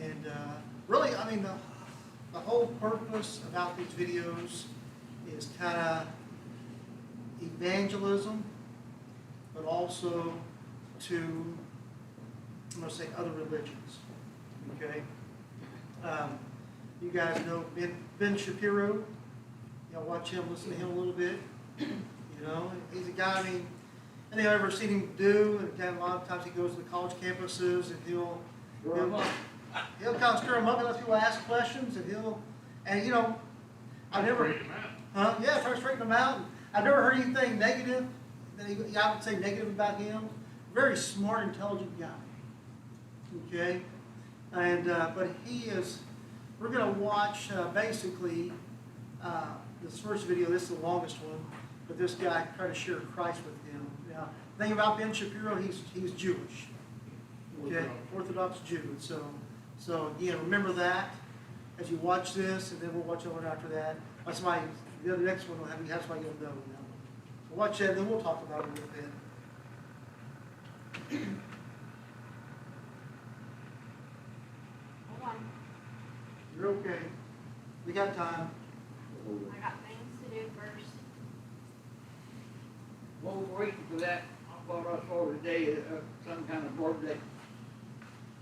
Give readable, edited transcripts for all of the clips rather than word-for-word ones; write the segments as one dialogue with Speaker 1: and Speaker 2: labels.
Speaker 1: And really, I mean, the whole purpose about these videos is kind of evangelism, but also to, I'm going to say, other religions. Okay? You guys know Ben Shapiro. Y'all watch him, listen to him a little bit. You know, he's a guy, I mean, anything I've ever seen him do, and again, a lot of times he goes to the college campuses and he'll kind of stir them up and let people ask questions, and you know, I've never, try to straighten them out. I've never heard anything negative that I would say negative about him. Very smart, intelligent guy. Okay, and but he is. We're going to watch basically this first video. This is the longest one, but this guy tried to share Christ with him. Now, the thing about Ben Shapiro, he's Jewish. Okay, Orthodox Jew. So again, remember that as you watch this, and then we'll watch one after that. That's why the next one will have somebody you'll know. So watch that, and then we'll talk about it a little bit.
Speaker 2: Hold on.
Speaker 1: You're okay. We got time.
Speaker 2: I got things to do first.
Speaker 3: While we're waiting for that, I brought us over today some kind of board that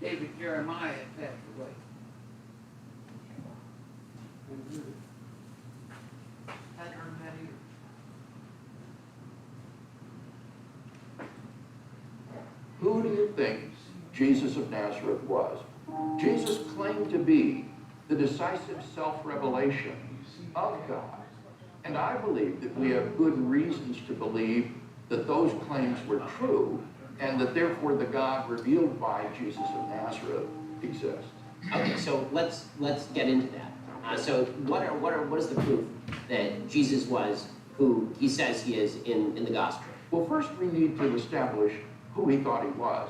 Speaker 3: David Jeremiah had passed away.
Speaker 1: Hadn't heard that either.
Speaker 4: Who do you think Jesus of Nazareth was? Jesus claimed to be the decisive self-revelation of God. And I believe that we have good reasons to believe that those claims were true, and that therefore the God revealed by Jesus of Nazareth exists.
Speaker 5: Okay, so let's get into that. So what is the proof that Jesus was who he says he is in the gospel?
Speaker 4: Well, first we need to establish who he thought he was.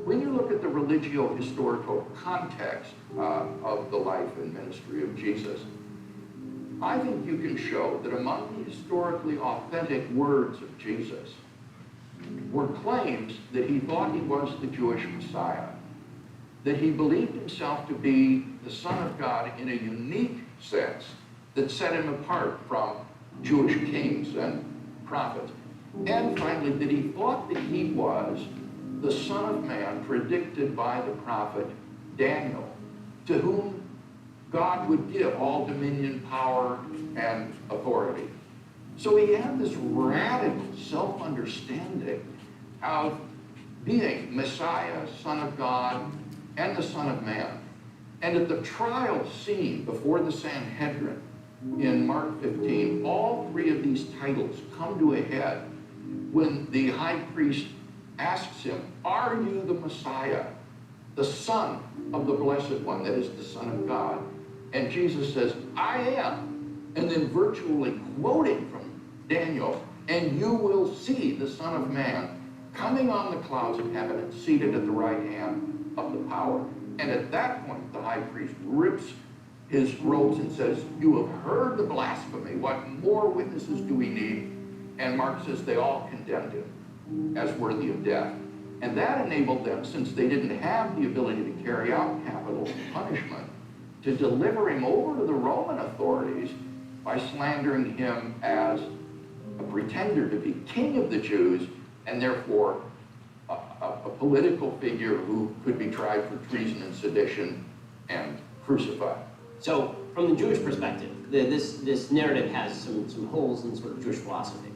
Speaker 4: When you look at the religio-historical context of the life and ministry of Jesus, I think you can show that among the historically authentic words of Jesus were claims that he thought he was the Jewish Messiah, that he believed himself to be the Son of God in a unique sense that set him apart from Jewish kings and prophets, and finally that he thought that he was the Son of Man predicted by the prophet Daniel, to whom God would give all dominion, power, and authority. So he had this radical self-understanding of being Messiah, Son of God, and the Son of Man. And at the trial scene before the Sanhedrin in Mark 15, all three of these titles come to a head when the high priest asks him, "Are you the Messiah, the Son of the Blessed One, that is the Son of God?" And Jesus says, "I am." And then virtually quoting from Daniel, "And you will see the Son of Man coming on the clouds of heaven and seated at the right hand of the power." And at that point, the high priest rips his robes and says, "You have heard the blasphemy. What more witnesses do we need?" And Mark says they all condemned him as worthy of death. And that enabled them, since they didn't have the ability to carry out capital punishment, to deliver him over to the Roman authorities by slandering him as a pretender to be king of the Jews, and therefore a political figure who could be tried for treason and sedition and crucified.
Speaker 5: So from the Jewish perspective, this narrative has some holes in sort of Jewish philosophy.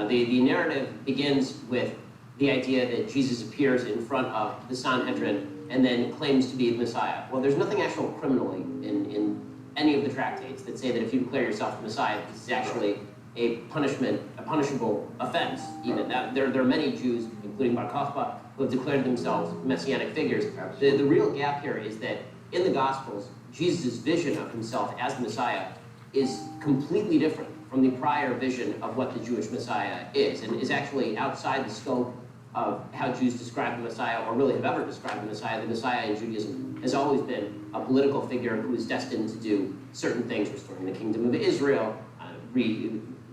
Speaker 5: The narrative begins with the idea that Jesus appears in front of the Sanhedrin and then claims to be the Messiah. Well, there's nothing actual criminally in any of the tractates that say that if you declare yourself the Messiah, this is actually a punishable offense. Even that there are many Jews, including Bar Kokhba, who have declared themselves messianic figures. The real gap here is that in the Gospels, Jesus' vision of himself as the Messiah is completely different from the prior vision of what the Jewish Messiah is, and is actually outside the scope of how Jews describe the Messiah, or really have ever described the Messiah. The Messiah in Judaism has always been a political figure who is destined to do certain things, restoring the kingdom of Israel,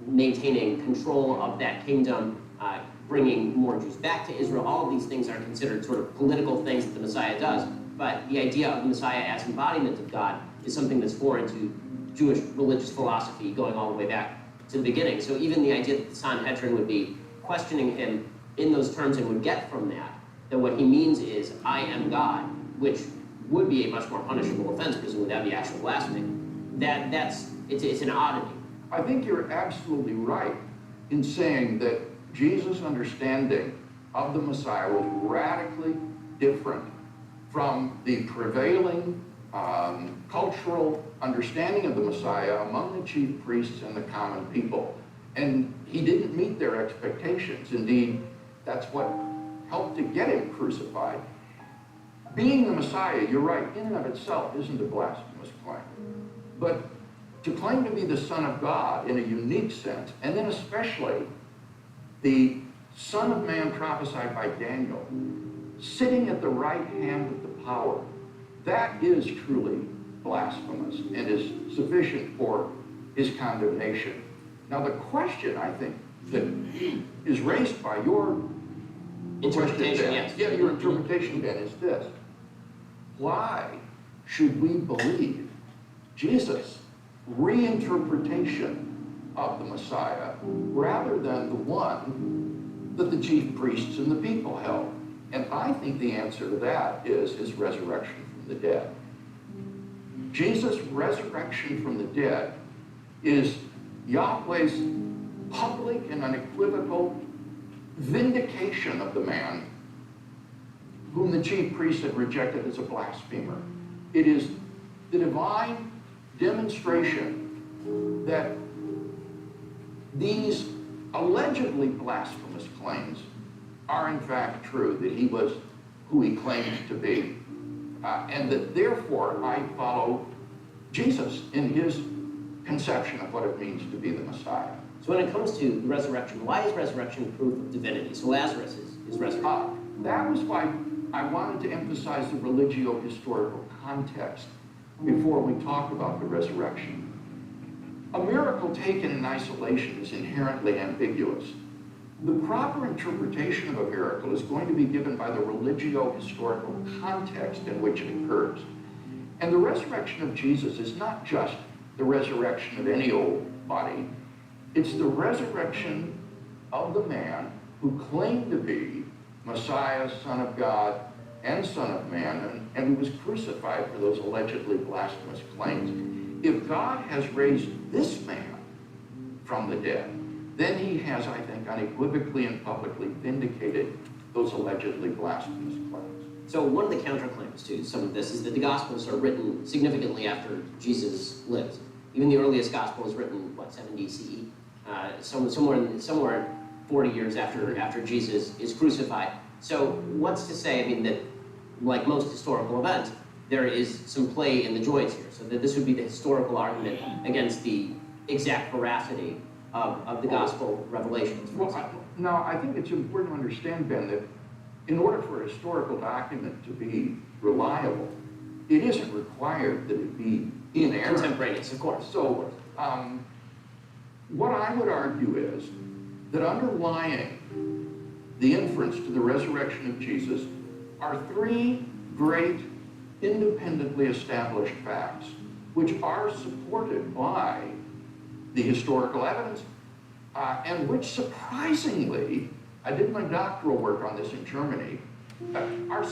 Speaker 5: maintaining control of that kingdom, bringing more Jews back to Israel. All of these things are considered sort of political things that the Messiah does. but the idea of the Messiah as embodiment of God is something that's foreign to Jewish religious philosophy going all the way back to the beginning. So even the idea that the Sanhedrin would be questioning him in those terms and would get from that what he means is, I am God, which would be a much more punishable offense, presumably that would be actual blasphemy. It's an oddity.
Speaker 4: I think you're absolutely right in saying that Jesus' understanding of the Messiah was radically different from the prevailing cultural understanding of the Messiah among the chief priests and the common people. And he didn't meet their expectations. Indeed, that's what helped to get him crucified. Being the Messiah, you're right, in and of itself isn't a blasphemous claim. But to claim to be the Son of God in a unique sense, and then especially the Son of Man prophesied by Daniel, sitting at the right hand of the power, that is truly blasphemous and is sufficient for his condemnation. Now the question, I think, that is raised by your
Speaker 5: Interpretation,
Speaker 4: question,
Speaker 5: yes.
Speaker 4: Ben, your interpretation, Ben, is this. Why should we believe Jesus' reinterpretation of the Messiah rather than the one that the chief priests and the people held? And I think the answer to that is his resurrection from the dead. Jesus' resurrection from the dead is Yahweh's public and unequivocal vindication of the man whom the chief priests had rejected as a blasphemer. It is the divine demonstration that these allegedly blasphemous claims are in fact true, that he was who he claimed to be, and that therefore I follow Jesus in his conception of what it means to be the Messiah.
Speaker 5: So when it comes to the resurrection, why is resurrection proof of divinity? So Lazarus is resurrected.
Speaker 4: That was why I wanted to emphasize the religio-historical context before we talk about the resurrection. A miracle taken in isolation is inherently ambiguous. The proper interpretation of a miracle is going to be given by the religio-historical context in which it occurs. And the resurrection of Jesus is not just the resurrection of any old body. It's the resurrection of the man who claimed to be Messiah, Son of God, and Son of Man, and who was crucified for those allegedly blasphemous claims. If God has raised this man from the dead, then he has, I think, unequivocally and publicly vindicated those allegedly blasphemous claims.
Speaker 5: So one of the counterclaims to some of this is that the Gospels are written significantly after Jesus lived. Even the earliest Gospel is written, 70 CE? Somewhere 40 years after Jesus is crucified. So what's to say, that like most historical events, there is some play in the joints here. So that this would be the historical argument against the exact veracity of the Gospel revelations.
Speaker 4: Now, I think it's important to understand, Ben, that in order for a historical document to be reliable, it isn't required that it be inerrant.
Speaker 5: Contemporaneous, of course.
Speaker 4: So, what I would argue is that underlying the inference to the resurrection of Jesus are three great independently established facts, which are supported by the historical evidence, and which surprisingly, I did my doctoral work on this in Germany, are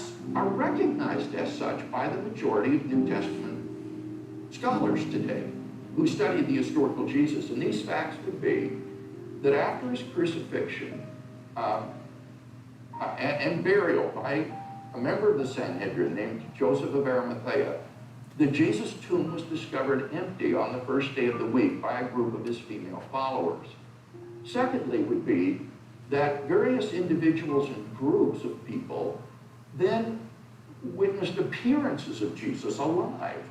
Speaker 4: recognized as such by the majority of New Testament scholars today who study the historical Jesus. And these facts would be that after his crucifixion and burial by a member of the Sanhedrin named Joseph of Arimathea, that Jesus' tomb was discovered empty on the first day of the week by a group of his female followers. Secondly would be that various individuals and groups of people then witnessed appearances of Jesus alive.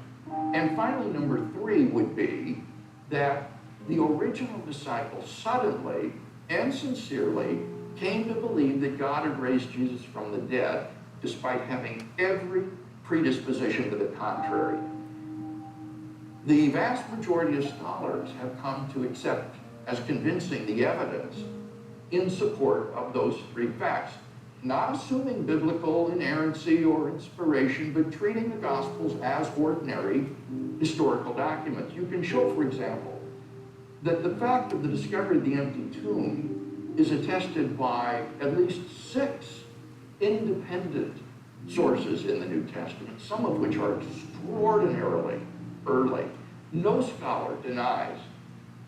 Speaker 4: And finally, number three would be that the original disciples suddenly and sincerely came to believe that God had raised Jesus from the dead, despite having every predisposition to the contrary. The vast majority of scholars have come to accept as convincing the evidence in support of those three facts. not assuming biblical inerrancy or inspiration, but treating the Gospels as ordinary historical documents. You can show, for example, that the fact of the discovery of the empty tomb is attested by at least 6 independent sources in the New Testament, some of which are extraordinarily early. No scholar denies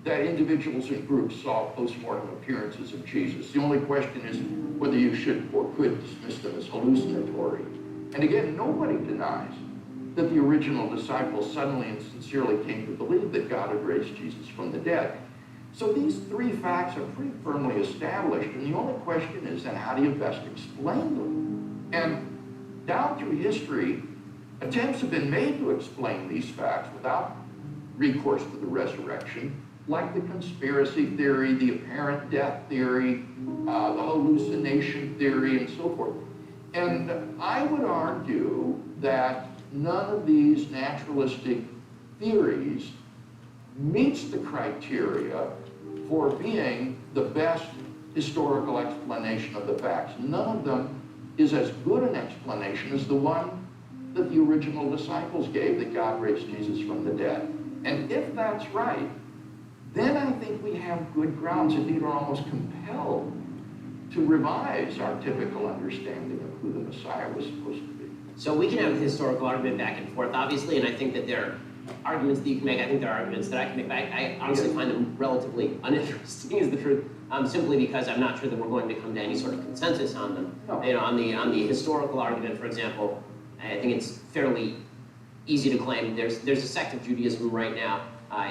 Speaker 4: that individuals and groups saw post-mortem appearances of Jesus. The only question is whether you should or could dismiss them as hallucinatory. And again, nobody denies that the original disciples suddenly and sincerely came to believe that God had raised Jesus from the dead. So these 3 facts are pretty firmly established, and the only question is then how do you best explain them? And down through history, attempts have been made to explain these facts without recourse to the resurrection, like the conspiracy theory, the apparent death theory, the hallucination theory, and so forth. And I would argue that none of these naturalistic theories meets the criteria for being the best historical explanation of the facts. None of them is as good an explanation as the one that the original disciples gave, that God raised Jesus from the dead. And if that's right, then I think we have good grounds, indeed are almost compelled to revise our typical understanding of who the Messiah was supposed to be.
Speaker 5: So we can have a historical argument back and forth, obviously, and I think that there are arguments that you can make. I think there are arguments that I can make, but I honestly find them relatively uninteresting, is the truth, simply because I'm not sure that we're going to come to any sort of consensus on them.
Speaker 4: No.
Speaker 5: You know, on the historical argument, for example, I think it's fairly easy to claim there's a sect of Judaism right now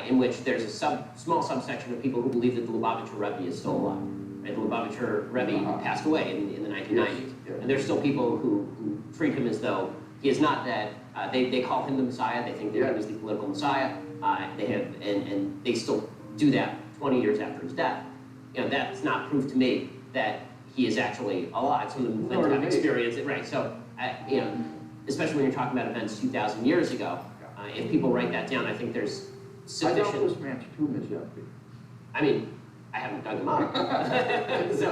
Speaker 5: in which there's a small subsection of people who believe that the Lubavitcher Rebbe is still alive. Right? The Lubavitcher Rebbe passed away in the 1990s.
Speaker 4: Yes.
Speaker 5: And there's still people who treat him as though he is not dead. They call him the Messiah. They think that he was the political Messiah. And they still do that 20 years after his death. You know, that's not proof to me that he is actually alive. Some of them claim to have experienced it. Right. So, you know, especially when you're talking about events 2,000 years ago, if people write that down, I think there's sufficient.
Speaker 4: I doubt this man's tomb is empty.
Speaker 5: I mean, I haven't dug them up, so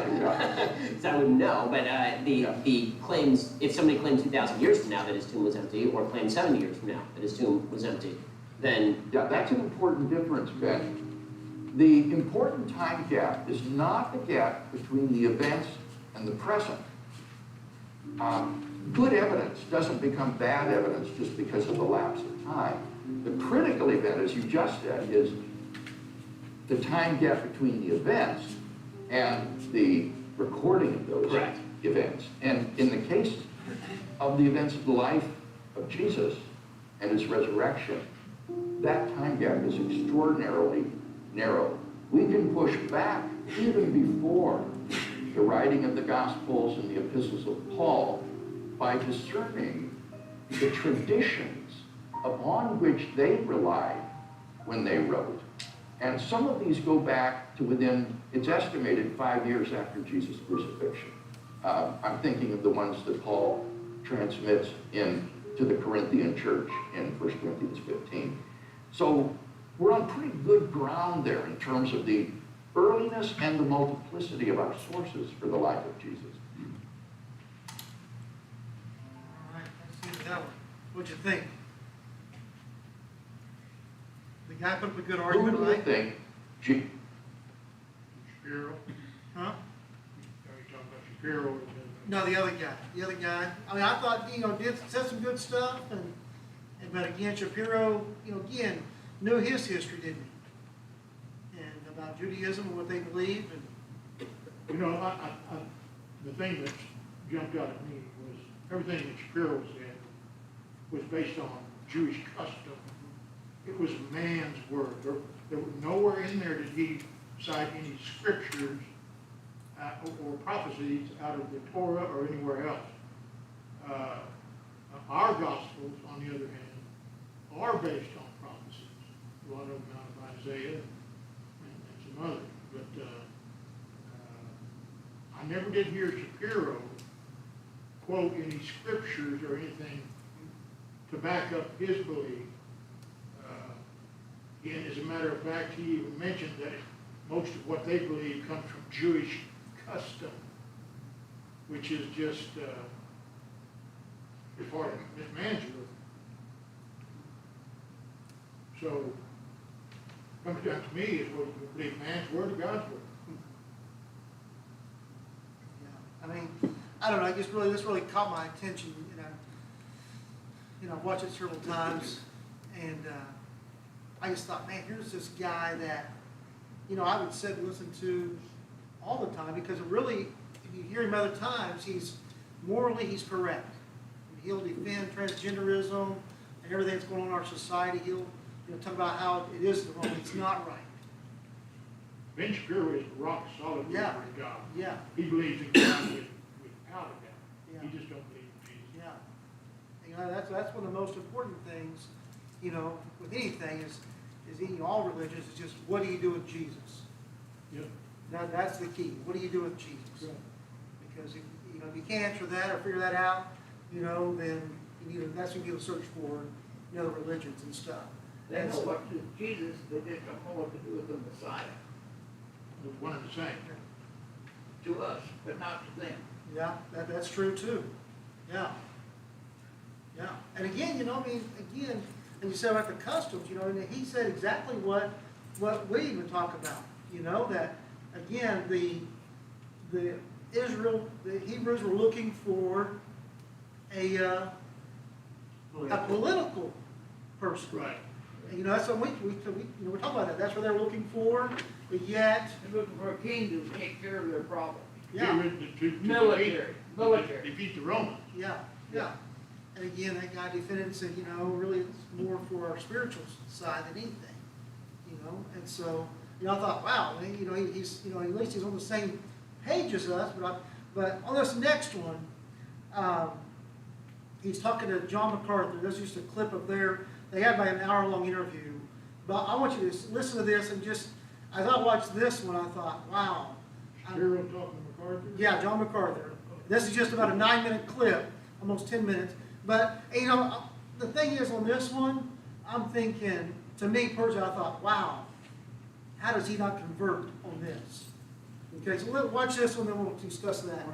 Speaker 5: I wouldn't know. But the claims, if somebody claims 2,000 years from now that his tomb was empty, or claims 70 years from now that his tomb was empty, then
Speaker 4: Yeah, that's an important difference, Ben. The important time gap is not the gap between the events and the present. Good evidence doesn't become bad evidence just because of the lapse of time. The critical event, as you just said, is the time gap between the events and the recording of those
Speaker 5: Correct.
Speaker 4: events. And in the case of the events of the life of Jesus and his resurrection, that time gap is extraordinarily narrow. We can push back even before the writing of the Gospels and the epistles of Paul by discerning the traditions upon which they relied when they wrote. And some of these go back to within, it's estimated, 5 years after Jesus' crucifixion. I'm thinking of the ones that Paul transmits to the Corinthian church in 1 Corinthians 15. So we're on pretty good ground there in terms of the earliness and the multiplicity of our sources for the life of Jesus.
Speaker 1: All right, let's see that one. What'd you think? The guy put up a good
Speaker 4: Who
Speaker 1: argument,
Speaker 4: do you
Speaker 1: right?
Speaker 4: think?
Speaker 6: Shapiro?
Speaker 1: Huh?
Speaker 6: Are you talking about Shapiro? Or
Speaker 1: No, the other guy. The other guy. I mean, I thought, said some good stuff, but again, Shapiro, again, knew his history, didn't he? And about Judaism and what they believe, and
Speaker 6: the thing that jumped out at me was everything that Shapiro said was based on Jewish custom. It was man's word. There was nowhere in there did he cite any scriptures or prophecies out of the Torah or anywhere else. Our Gospels, on the other hand, are based on prophecies. A lot of them out of Isaiah and some others. But I never did hear Shapiro quote any scriptures or anything to back up his belief. And as a matter of fact, he even mentioned that most of what they believe comes from Jewish custom. which is just, it's part of this man's work. So, comes down to me is what you believe, man's word or God's word?
Speaker 1: Yeah, I mean, I don't know, this really caught my attention, I've watched it several times, and, I just thought, man, here's this guy that, I would sit and listen to all the time, because it really, if you hear him other times, he's correct. He'll defend transgenderism and everything that's going on in our society. He'll, talk about how it is wrong, it's not right.
Speaker 6: Ben Shapiro is a rock solid
Speaker 1: Yeah.
Speaker 6: believer in God.
Speaker 1: Yeah,
Speaker 6: He believes in God without a doubt.
Speaker 1: Yeah.
Speaker 6: He just don't believe in Jesus.
Speaker 1: yeah. That's one of the most important things, with anything is in all religions, is just what do you do with Jesus?
Speaker 6: Yeah.
Speaker 1: That's the key. What do you do with Jesus?
Speaker 6: Right.
Speaker 1: Because if you can't answer that or figure that out, then that's what you need to search for in other religions and stuff.
Speaker 3: They know what to do with Jesus, they just don't know what to do with the Messiah.
Speaker 6: It's one and the same.
Speaker 3: To us, but not to them.
Speaker 1: Yeah, that's true too. Yeah. Yeah. And again, and you said about the customs, and he said exactly what we even talk about. That again, the Hebrews were looking for a political person.
Speaker 6: Right.
Speaker 1: And, that's what we're talking about that. That's what they're looking for, but yet,
Speaker 3: They're looking for a king to take care of their problems.
Speaker 1: yeah.
Speaker 3: Military.
Speaker 6: Defeat the Romans.
Speaker 1: Yeah, yeah. And again, that guy defended and said, really it's more for our spiritual side than anything. And so, I thought, wow, he's, at least he's on the same page as us, but on this next one, he's talking to John MacArthur. There's just a clip of they had about an hour-long interview. But I want you to listen to this and just, as I watched this one, I thought, wow.
Speaker 6: Shapiro talking to MacArthur?
Speaker 1: Yeah, John MacArthur. This is just about a 9-minute clip, almost 10 minutes. But, the thing is on this one, I'm thinking, to me personally, I thought, wow, how does he not convert on this? Okay, so watch this one, then we'll discuss that.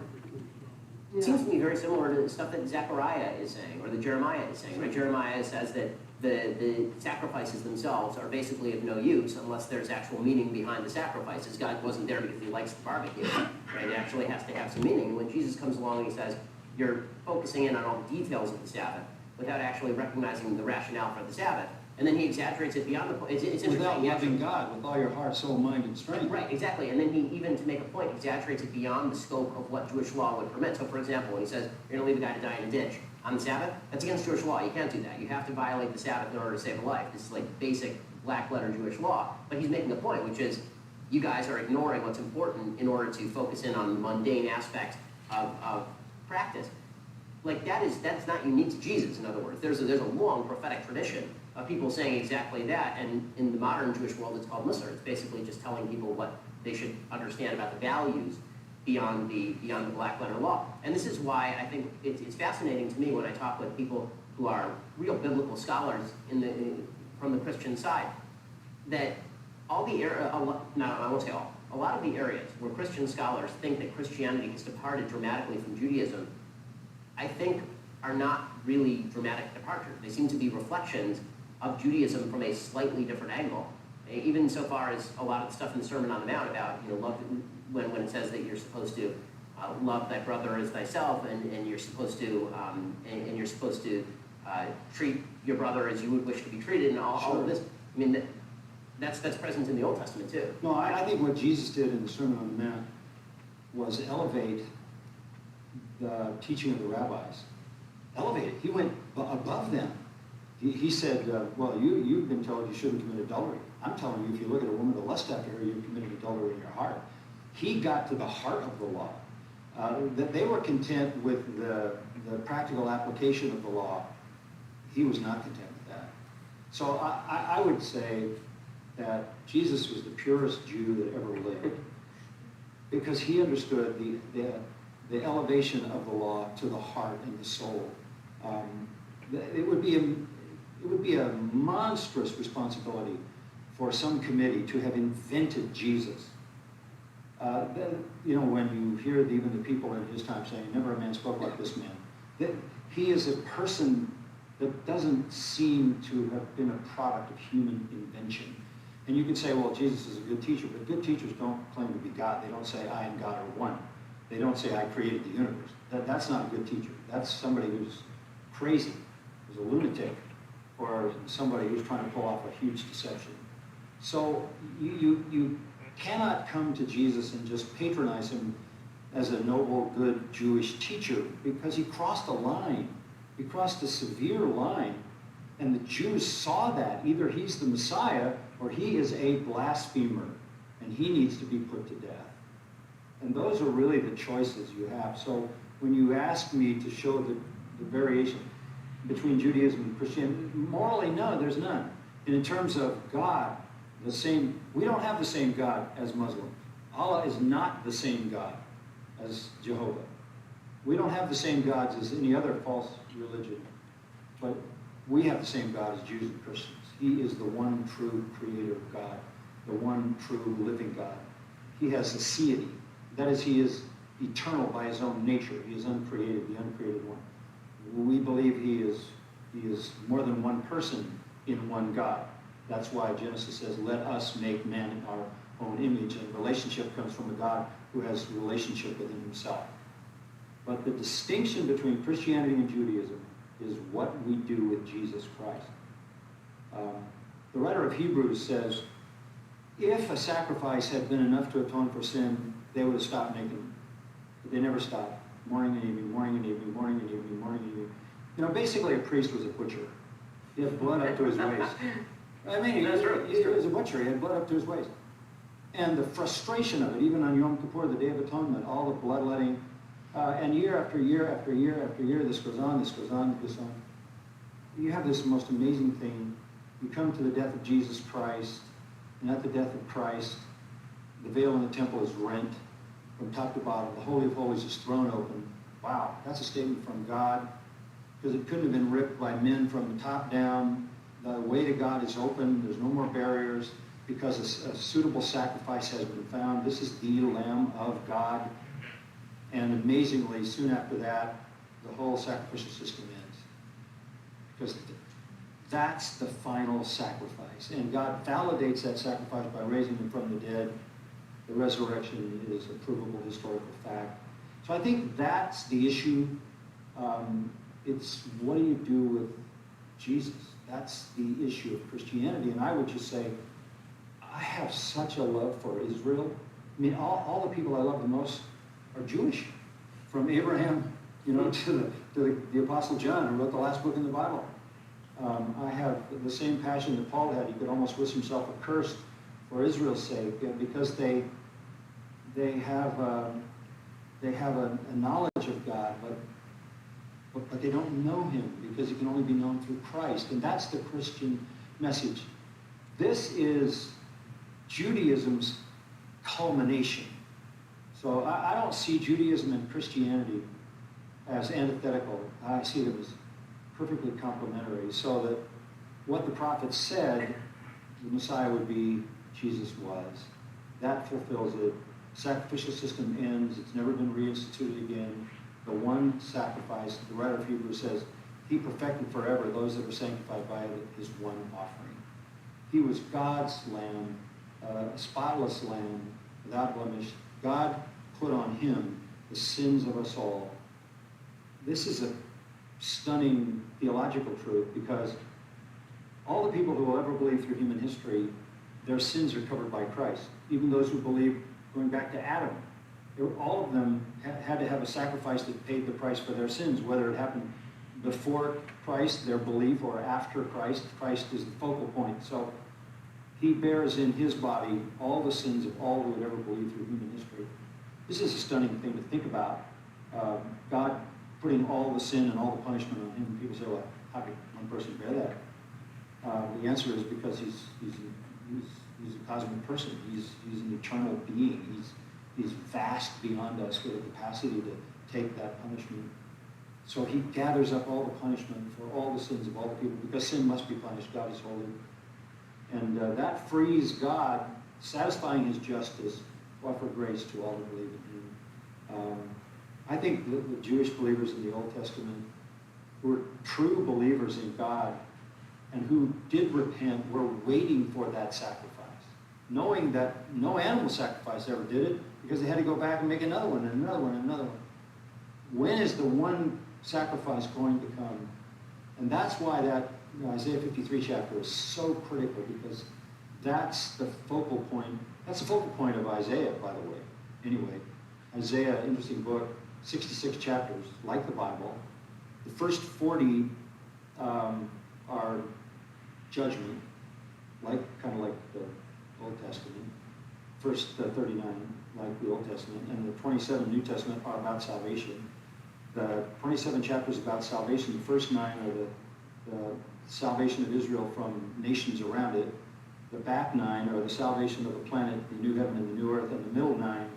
Speaker 5: It seems to me very similar to the stuff that Zechariah is saying, or that Jeremiah is saying. Right? Jeremiah says that the sacrifices themselves are basically of no use unless there's actual meaning behind the sacrifices. God wasn't there because he likes the barbecue. Right? It actually has to have some meaning. And when Jesus comes along and he says, you're focusing in on all the details of the Sabbath without actually recognizing the rationale for the Sabbath, and then he exaggerates it beyond the point. It's interesting.
Speaker 7: Without loving God with all your heart, soul, mind, and strength.
Speaker 5: Right, exactly. And then he, even to make a point, exaggerates it beyond the scope of what Jewish law would permit. So, for example, when he says, you're going to leave a guy to die in a ditch on the Sabbath, that's against Jewish law. You can't do that. You have to violate the Sabbath in order to save a life. This is like basic black-letter Jewish law. But he's making a point, which is, you guys are ignoring what's important in order to focus in on the mundane aspects of practice. Like, that's not unique to Jesus, in other words. There's a long prophetic tradition of people saying exactly that, and in the modern Jewish world, it's called Musar. It's basically just telling people what they should understand about the values beyond the black letter law. And this is why I think it's fascinating to me when I talk with people who are real biblical scholars from the Christian side, that all the I won't say all, a lot of the areas where Christian scholars think that Christianity has departed dramatically from Judaism, I think are not really dramatic departures. They seem to be reflections of Judaism from a slightly different angle. Even so far as a lot of the stuff in the Sermon on the Mount about, love, when it says that you're supposed to love thy brother as thyself, and you're supposed to treat your brother as you would wish to be treated, and all of this. I mean, that's present in the Old Testament too.
Speaker 7: No, I think what Jesus did in the Sermon on the Mount was elevate the teaching of the rabbis. Elevate it. He went above them. He said, well, you've been told you shouldn't commit adultery. I'm telling you, if you look at a woman to lust after her, you've committed adultery in your heart. He got to the heart of the law. That they were content with the practical application of the law. He was not content with that. So I would say that Jesus was the purest Jew that ever lived, because he understood the elevation of the law to the heart and the soul. It would be a monstrous responsibility for some committee to have invented Jesus. When you hear even the people in his time saying, never a man spoke like this man, that he is a person that doesn't seem to have been a product of human invention. And you can say, well, Jesus is a good teacher, but good teachers don't claim to be God. They don't say, I and God are one. They don't say, I created the universe. That's not a good teacher. That's somebody who's crazy, who's a lunatic, or somebody who's trying to pull off a huge deception. So you cannot come to Jesus and just patronize him as a noble, good Jewish teacher, because he crossed a line. He crossed a severe line, and the Jews saw that. Either he's the Messiah, or he is a blasphemer, and he needs to be put to death. And those are really the choices you have. So when you ask me to show the variation between Judaism and Christianity, morally, no, there's none. And in terms of God, we don't have the same God as Muslim. Allah is not the same God as Jehovah. We don't have the same gods as any other false religion, but we have the same God as Jews and Christians. He is the one true creator God, the one true living God. He has aseity. That is, he is eternal by his own nature. He is uncreated, the uncreated one. We believe he is more than one person in one God. That's why Genesis says, let us make man in our own image. And relationship comes from a God who has relationship within himself. But the distinction between Christianity and Judaism is what we do with Jesus Christ. The writer of Hebrews says, if a sacrifice had been enough to atone for sin, they would have stopped making them. But they never stopped. Morning and evening, morning and evening, morning and evening, morning and evening. Basically a priest was a butcher. He had blood up to his waist. I mean, he was a butcher. He had blood up to his waist. And the frustration of it, even on Yom Kippur, the Day of Atonement, all the bloodletting, and year after year after year after year, this goes on, this goes on, this goes on. You have this most amazing thing. You come to the death of Jesus Christ, and at the death of Christ, the veil in the temple is rent from top to bottom. The Holy of Holies is thrown open. Wow, that's a statement from God, because it couldn't have been ripped by men from the top down. The way to God is open. There's no more barriers, because a suitable sacrifice has been found. This is the Lamb of God. And amazingly, soon after that, the whole sacrificial system ends. Because that's the final sacrifice. And God validates that sacrifice by raising him from the dead. The resurrection is a provable historical fact. So I think that's the issue. It's what do you do with Jesus? That's the issue of Christianity. And I would just say, I have such a love for Israel. I mean, all the people I love the most are Jewish, from Abraham, to the Apostle John, who wrote the last book in the Bible. I have the same passion that Paul had. He could almost wish himself accursed for Israel's sake, because they have a knowledge of God, but they don't know him, because he can only be known through Christ. And that's the Christian message. This is Judaism's culmination. So I don't see Judaism and Christianity as antithetical. I see them as perfectly complementary, so that what the prophets said the Messiah would be, Jesus was. That fulfills it. Sacrificial system ends. It's never been reinstituted again. The one sacrifice, the writer of Hebrews says, he perfected forever those that are sanctified by his one offering. He was God's lamb, a spotless lamb, without blemish. God put on him the sins of us all. This is a stunning theological truth, because all the people who will ever believe through human history, their sins are covered by Christ. Even those who believe going back to Adam, all of them had to have a sacrifice that paid the price for their sins, whether it happened before Christ, their belief, or after Christ. Christ is the focal point. So he bears in his body all the sins of all who would ever believe through human history. This is a stunning thing to think about. God putting all the sin and all the punishment on him. People say, well, how could one person bear that? The answer is because he's a cosmic person. He's an eternal being. He's vast beyond us with a capacity to take that punishment. So he gathers up all the punishment for all the sins of all the people, because sin must be punished. God is holy. And that frees God, satisfying his justice, offer grace to all who believe in him. I think the Jewish believers in the Old Testament who were true believers in God and who did repent were waiting for that sacrifice, knowing that no animal sacrifice ever did it because they had to go back and make another one and another one and another one. When is the one sacrifice going to come? And that's why that Isaiah 53 chapter is so critical, because that's the focal point. That's the focal point of Isaiah, by the way. Anyway, Isaiah, interesting book, 66 chapters, like the Bible. The first 40 are judgment, kind of like the Old Testament. First 39, like the Old Testament, and the 27 New Testament are about salvation. The 27 chapters about salvation, the first 9 are the salvation of Israel from nations around it. The back 9 are the salvation of the planet, the new heaven and the new earth, and the middle 9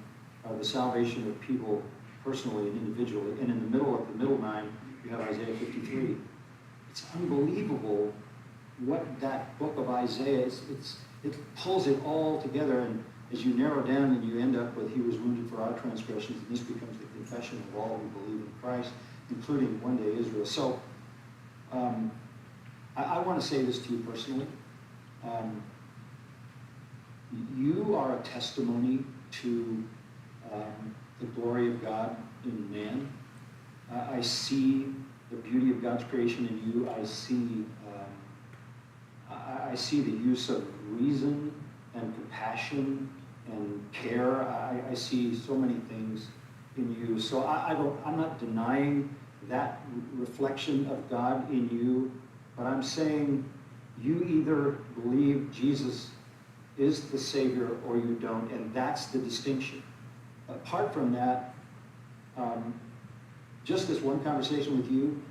Speaker 7: are the salvation of people personally and individually. And in the middle of the middle 9, you have Isaiah 53. It's unbelievable what that book of Isaiah is. It pulls it all together, and as you narrow down and you end up with he was wounded for our transgressions, and this becomes the confession of all who believe in Christ, including one day Israel. So I want to say this to you personally. You are a testimony to the glory of God in man. I see the beauty of God's creation in you. I see the use of reason and compassion and care. I see so many things in you. So I'm not denying that reflection of God in you, but I'm saying you either believe Jesus is the Savior or you don't, and that's the distinction. Apart from that, just this one conversation with you,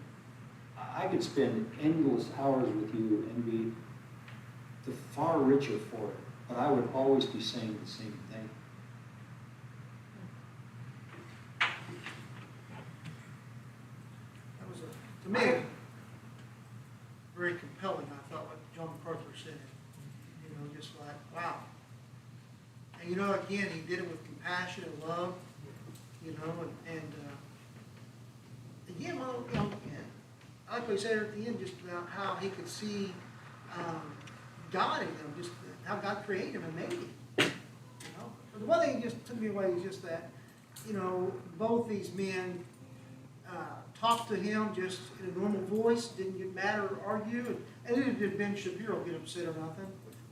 Speaker 7: I could spend endless hours with you and be the far richer for it, but I would always be saying the same thing.
Speaker 1: That was, to me, very compelling, I thought, what John MacArthur said. You know, just like, wow. And you know, again, he did it with compassion and love, you know, and again, well, you know, I like what he said at the end, just about how he could see God in him, just how God created him and made him. You know, but the one thing that just took me away is just that, you know, both these men talked to him just in a normal voice, didn't get mad or argue, and neither did Ben Shapiro get upset or nothing.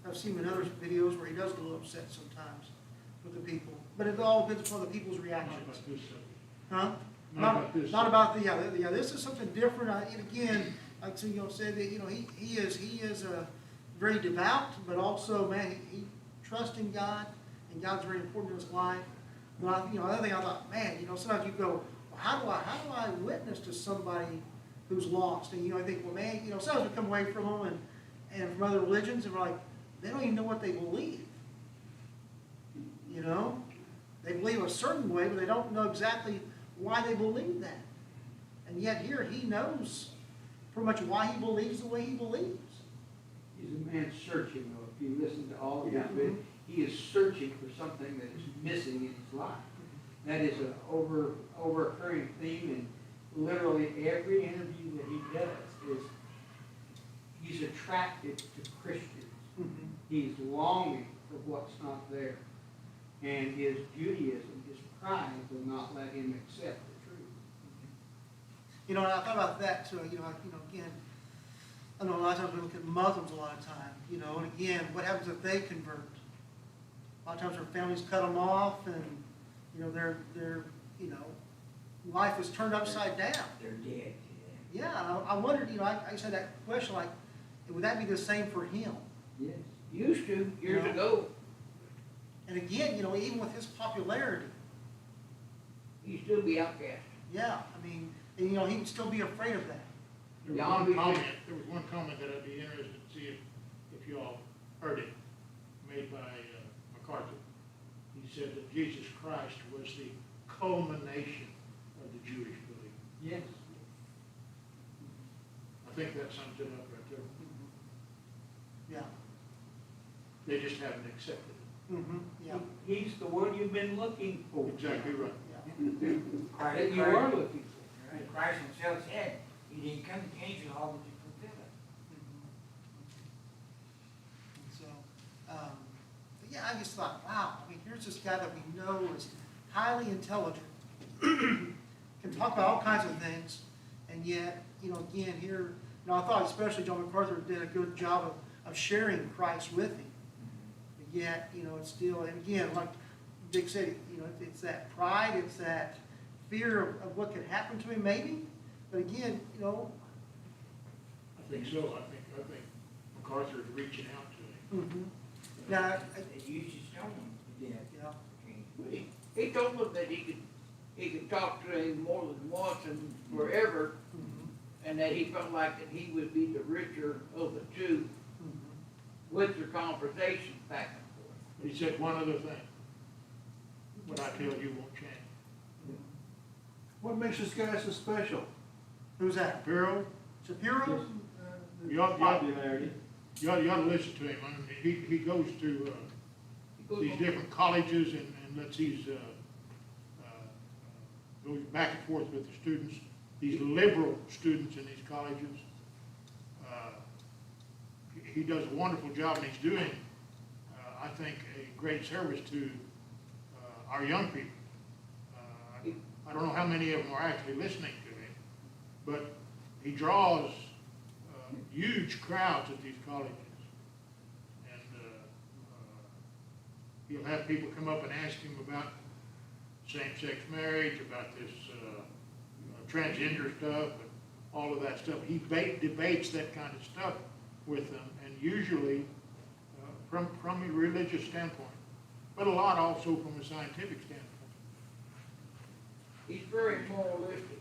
Speaker 1: I've seen him in other videos where he does get a little upset sometimes with the people, but it all depends upon the people's
Speaker 6: Not
Speaker 1: reactions.
Speaker 6: about this subject.
Speaker 1: Huh?
Speaker 6: Not about this.
Speaker 1: Not about the, yeah, this is something different. And again, like you know, said that, you know, he is very devout, but also, man, he trusts in God, and God's very important in his life. But you know, another thing I thought, man, you know, sometimes you go, well, how do I witness to somebody who's lost? And you know, I think, well, man, you know, sometimes we come away from them and from other religions, and we're like, they don't even know what they believe. You know, they believe a certain way, but they don't know exactly why they believe that. And yet here he knows pretty much why he believes the way he believes.
Speaker 3: He's a man searching, though. If you listen to all of his videos, he is searching for something that is missing in his life. That is an overcurring theme in literally every interview that he does. Is he's attracted to Christians.
Speaker 1: Mm-hmm.
Speaker 3: He's longing for what's not there. And his Judaism, his pride, will not let him accept the truth.
Speaker 1: You know, and I thought about that too. You know, again, I know a lot of times we look at Muslims a lot of time. You know, and again, what happens if they convert? A lot of times their families cut them off, and you know, their you know, life is turned upside down.
Speaker 3: They're dead.
Speaker 1: Yeah, I wondered. You know, I said that question like, would that be the same for him?
Speaker 3: Yes. Used to, years
Speaker 1: No.
Speaker 3: ago.
Speaker 1: And again, you know, even with his popularity,
Speaker 3: He'd still be outcast.
Speaker 1: yeah, I mean, and, you know, he would still be afraid of that.
Speaker 6: There was one comment that I'd be interested to see if you all heard it, made by MacArthur. He said that Jesus Christ was the culmination of the Jewish belief.
Speaker 3: Yes.
Speaker 6: I think that sums it up right there.
Speaker 1: Yeah.
Speaker 6: They just haven't accepted it.
Speaker 1: Mm-hmm, yeah,
Speaker 3: He's the one you've been looking for.
Speaker 6: Exactly right.
Speaker 1: yeah.
Speaker 3: That you are looking for.
Speaker 8: And Christ himself said, he didn't come to change the law, but to fulfill it.
Speaker 1: And so, but yeah, I just thought, wow, I mean, here's this guy that we know is highly intelligent, can talk about all kinds of things, and yet, you know, again, here, you know, I thought especially John MacArthur did a good job of sharing Christ with him. But yet, you know, it's still, and again, like Dick said, you know, it's that pride, it's that fear of what could happen to him, maybe. But again, you know,
Speaker 6: I think so. I think MacArthur is reaching out to him.
Speaker 1: now,
Speaker 8: They used to stone him to death.
Speaker 1: yeah,
Speaker 9: He told them that he could talk to him more than once and forever, and that he felt like that he would be the richer of the two with their conversations back and forth.
Speaker 6: He said one other thing. What I tell you won't change.
Speaker 10: What makes this guy so special?
Speaker 1: who's that?
Speaker 6: Shapiro,
Speaker 1: Shapiro?
Speaker 6: you ought
Speaker 10: Popularity.
Speaker 6: you ought to listen to him. I mean, he goes to
Speaker 9: He goes
Speaker 6: these
Speaker 9: on-
Speaker 6: different colleges and lets these, goes back and forth with the students, these liberal students in these colleges. He does a wonderful job, and he's doing, I think, a great service to our young people. I don't know how many of them are actually listening to him, but he draws huge crowds at these colleges. And he'll have people come up and ask him about same-sex marriage, about this transgender stuff, and all of that stuff. He debates that kind of stuff with them, and usually from a religious standpoint, but a lot also from a scientific standpoint.
Speaker 9: He's very moralistic,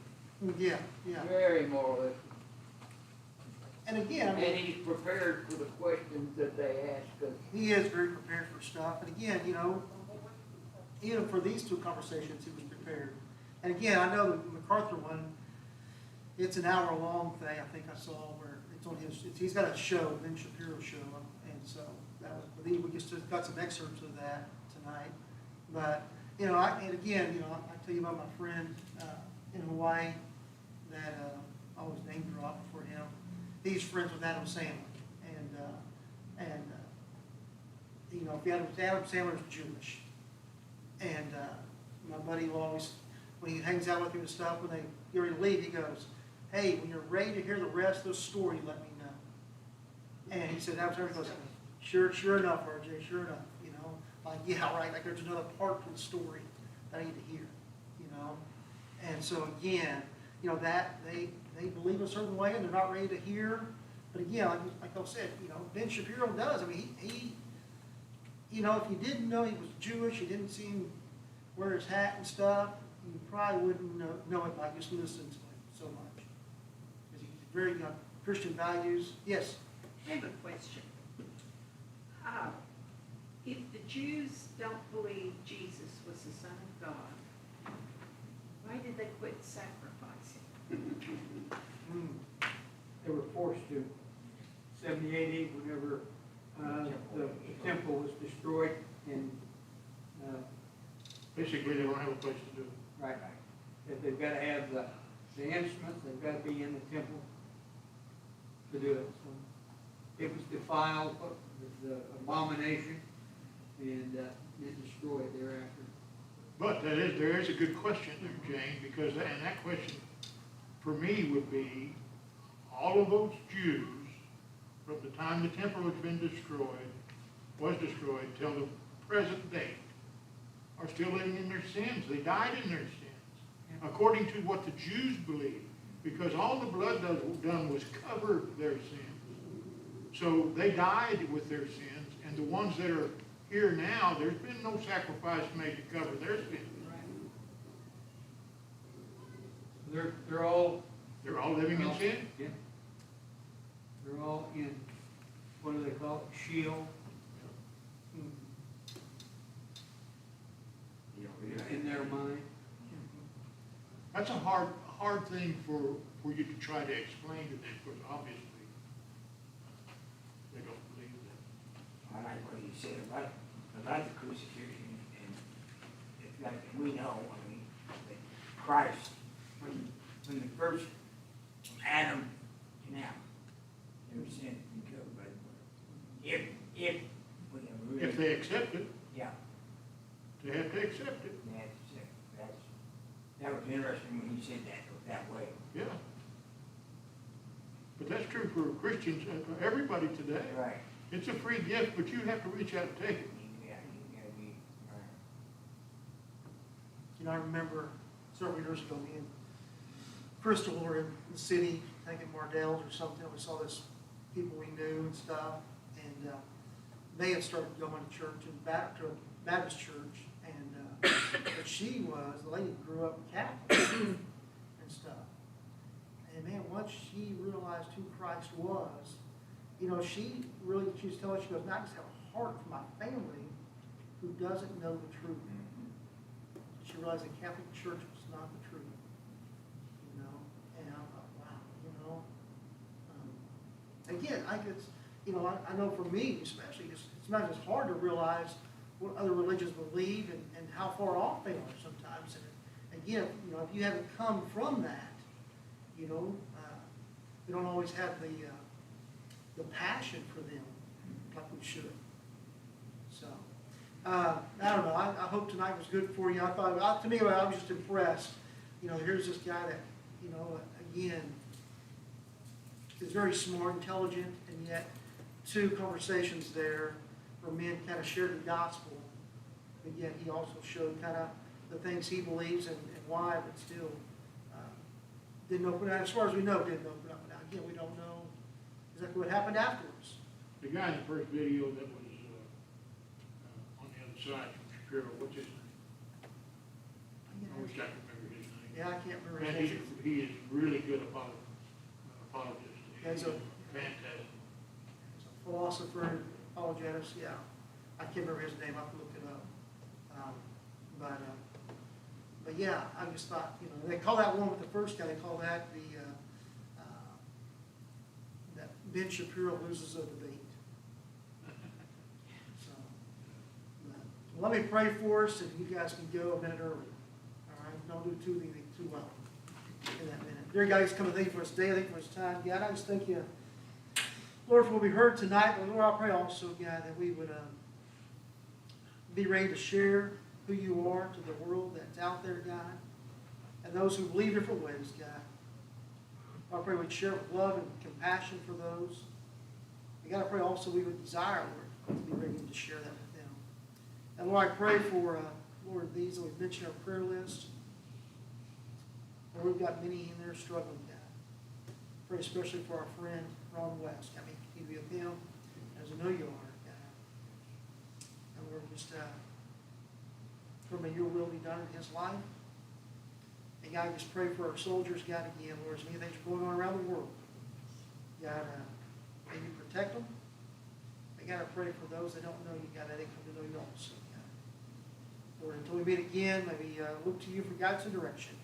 Speaker 1: Yeah, yeah.
Speaker 9: very moralistic,
Speaker 1: And again, I
Speaker 9: and
Speaker 1: mean,
Speaker 9: he's prepared for the questions that they ask us.
Speaker 1: he is very prepared for stuff. And again, you know, even for these two conversations, he was prepared. And again, I know the MacArthur one, it's an hour-long thing, I think I saw, where it's on he's got a show, Ben Shapiro show, and so that was, we just got some excerpts of that tonight. But, you know, and again, you know, I tell you about my friend in Hawaii that I always name drop for him. He's friends with Adam Sandler, and you know, if Adam Sandler's Jewish, and my buddy will always, when he hangs out with him and stuff, when they get ready to leave, he goes, "Hey, when you're ready to hear the rest of the story, let me know." And he said, Adam Sandler goes, sure enough, RJ, sure enough, you know, like, yeah, right, like there's another part to the story that I need to hear, you know. And so again, you know, that they believe a certain way and they're not ready to hear. But again, like I said, you know, Ben Shapiro does. I mean, he you know, if you didn't know he was Jewish, you didn't see him wear his hat and stuff, you probably wouldn't know it by just listening to him so much. Because he's very Christian values. Yes?
Speaker 11: I have a question. If the Jews don't believe Jesus was the Son of God, why did they quit sacrificing?
Speaker 3: They were forced to. 70 AD, whenever the temple was destroyed, and
Speaker 6: Basically, they don't have a place to do it.
Speaker 3: right, that they've got to have the instruments, they've got to be in the temple to do it. So it was defiled, it was an abomination, and it destroyed thereafter.
Speaker 6: But there is a good question there, Jane, because, and that question for me would be, all of those Jews, from the time the temple has been was destroyed, till the present date, are still living in their sins. They died in their sins, according to what the Jews believe, because all the blood done was cover their sins. So they died with their sins, and the ones that are here now, there's been no sacrifice made to cover their sins.
Speaker 3: They're all
Speaker 6: living in sin?
Speaker 3: Yeah. They're all in, what do they call it, Sheol? In their mind.
Speaker 6: That's a hard thing for you to try to explain to them, because obviously they don't believe that.
Speaker 8: I like what you said about about the crucifixion, and it's like we know, I mean, that Christ, when the first, from Adam to now, never sinned and covered by the blood. If we have really.
Speaker 6: If they accept it,
Speaker 8: Yeah,
Speaker 6: they have to accept it,
Speaker 8: that was interesting when he said that way.
Speaker 6: yeah. But that's true for Christians and for everybody today.
Speaker 8: Right.
Speaker 6: It's a free gift, but you have to reach out and take it.
Speaker 8: Yeah, you gotta be, right.
Speaker 1: You know, I remember several years ago, me and Crystal were in the city, I think in Mardell's or something. We saw this people we knew and stuff, and they had started going to church in Baptist church, and but the lady grew up Catholic and stuff. And man, once she realized who Christ was, you know, she was telling us, she goes, "Now I just have a heart for my family who doesn't know the truth." She realized the Catholic Church was not the truth, you know, and I thought, wow, you know. Again, I guess, you know, I know for me especially, sometimes it's hard to realize what other religions believe and how far off they are sometimes. And again, you know, if you haven't come from that, you know, we don't always have the passion for them like we should. So, I don't know. I hope tonight was good for you. I thought, to me, I was just impressed. You know, here's this guy that, you know, again, is very smart, intelligent, and yet 2 conversations there where men kind of shared the gospel, but yet he also showed kind of the things he believes and why, but still didn't open out. As far as we know, didn't open up. Now, again, we don't know exactly what happened afterwards.
Speaker 6: The guy in the first video that was on the other side from Shapiro, what's his name? I wish I could remember his name.
Speaker 1: Yeah, I can't remember
Speaker 6: Man,
Speaker 1: his name.
Speaker 6: he is really good apologist.
Speaker 1: Yeah, he's a
Speaker 6: fantastic.
Speaker 1: philosopher, apologist, yeah. I can't remember his name, I'll have to look it up. But yeah, I just thought, you know, they call that one with the first guy, they call that that Ben Shapiro loses a debate. So, let me pray for us, and you guys can go a minute early. All right, don't do too well in that minute. Dear God, just come and thank you for this day, thank you for this time. God, I just thank you, Lord, for what we heard tonight. But Lord, I pray also, God, that we would be ready to share who you are to the world that's out there, God, and those who believe different ways, God. I pray we'd share with love and compassion for those. And God, I pray also we would desire, Lord, to be ready to share that with them. And Lord, I pray for, Lord, these that we've mentioned our prayer list. Lord, we've got many in there struggling, God. Pray especially for our friend, Ron West. I mean, you be with him, as I know you are, God. And Lord, just may your will be done in his life. And God, I just pray for our soldiers, God, again, Lord, as many things are going on around the world. God, may you protect them. And God, I pray for those that don't know you, God, that they come to know you also, God. Lord, until we meet again, may we look to you for guidance and direction.